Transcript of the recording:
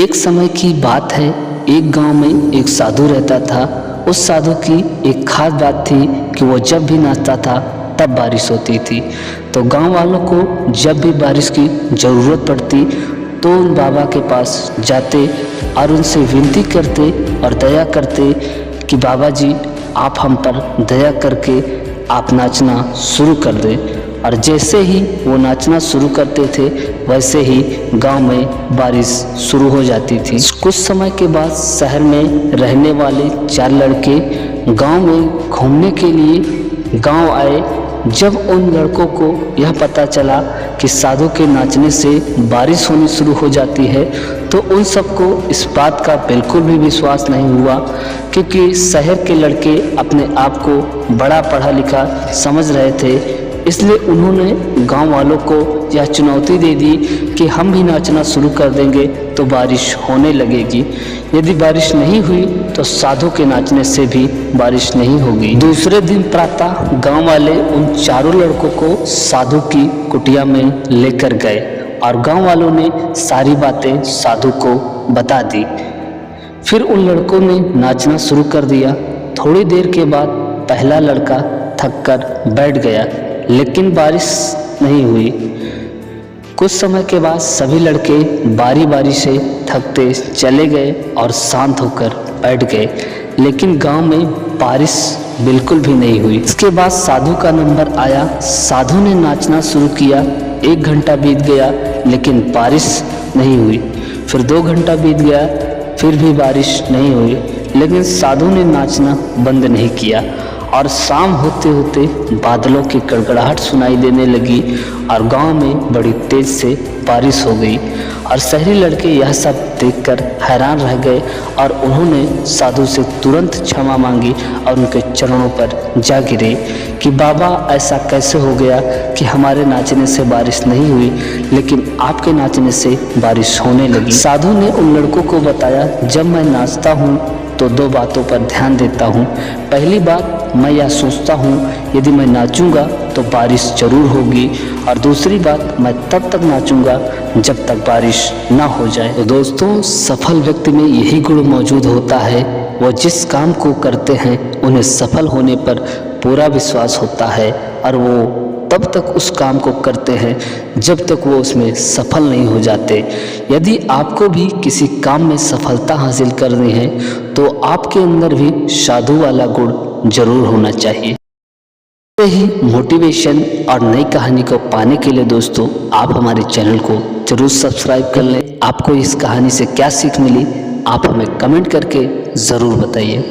एक समय की बात है, एक गांव में एक साधु रहता था। उस साधु की एक खास बात थी कि वो जब भी नाचता था तब बारिश होती थी। तो गांव वालों को जब भी बारिश की ज़रूरत पड़ती तो उन बाबा के पास जाते और उनसे विनती करते और दया करते कि बाबा जी आप हम पर दया करके आप नाचना शुरू कर दें। और जैसे ही वो नाचना शुरू करते थे वैसे ही गांव में बारिश शुरू हो जाती थी। कुछ समय के बाद शहर में रहने वाले 4 लड़के गांव में घूमने के लिए गांव आए। जब उन लड़कों को यह पता चला कि साधु के नाचने से बारिश होनी शुरू हो जाती है तो उन सबको इस बात का बिल्कुल भी विश्वास नहीं हुआ, क्योंकि शहर के लड़के अपने आप को बड़ा पढ़ा लिखा समझ रहे थे। इसलिए उन्होंने गांव वालों को यह चुनौती दे दी कि हम भी नाचना शुरू कर देंगे तो बारिश होने लगेगी। यदि बारिश नहीं हुई तो साधु के नाचने से भी बारिश नहीं होगी। दूसरे दिन प्रातः गांव वाले उन चारों लड़कों को साधु की कुटिया में लेकर गए और गांव वालों ने सारी बातें साधु को बता दी। फिर उन लड़कों ने नाचना शुरू कर दिया। थोड़ी देर के बाद पहला लड़का थक कर बैठ गया, लेकिन बारिश नहीं हुई। कुछ समय के बाद सभी लड़के बारी बारी से थकते चले गए और शांत होकर बैठ गए, लेकिन गांव में बारिश बिल्कुल भी नहीं हुई। इसके बाद साधु का नंबर आया। साधु ने नाचना शुरू किया। 1 घंटा बीत गया लेकिन बारिश नहीं हुई। फिर 2 घंटा बीत गया, फिर भी बारिश नहीं हुई, लेकिन साधु ने नाचना बंद नहीं किया। और शाम होते होते बादलों की गड़गड़ाहट सुनाई देने लगी और गांव में बड़ी तेज से बारिश हो गई। और शहरी लड़के यह सब देखकर हैरान रह गए और उन्होंने साधु से तुरंत क्षमा मांगी और उनके चरणों पर जा गिरे कि बाबा ऐसा कैसे हो गया कि हमारे नाचने से बारिश नहीं हुई लेकिन आपके नाचने से बारिश होने लगी। साधु ने उन लड़कों को बताया, जब मैं नाचता हूँ तो 2 बातों पर ध्यान देता हूँ। पहली बात, मैं यह सोचता हूँ यदि मैं नाचूंगा तो बारिश जरूर होगी, और दूसरी बात, मैं तब तक नाचूंगा जब तक बारिश ना हो जाए। तो दोस्तों, सफल व्यक्ति में यही गुण मौजूद होता है। वो जिस काम को करते हैं उन्हें सफल होने पर पूरा विश्वास होता है और वो तब तक उस काम को करते हैं जब तक वो उसमें सफल नहीं हो जाते। यदि आपको भी किसी काम में सफलता हासिल करनी है तो आपके अंदर भी साधु वाला गुण जरूर होना चाहिए। ऐसे ही मोटिवेशन और नई कहानी को पाने के लिए दोस्तों आप हमारे चैनल को जरूर सब्सक्राइब कर लें। आपको इस कहानी से क्या सीख मिली आप हमें कमेंट करके ज़रूर बताइए।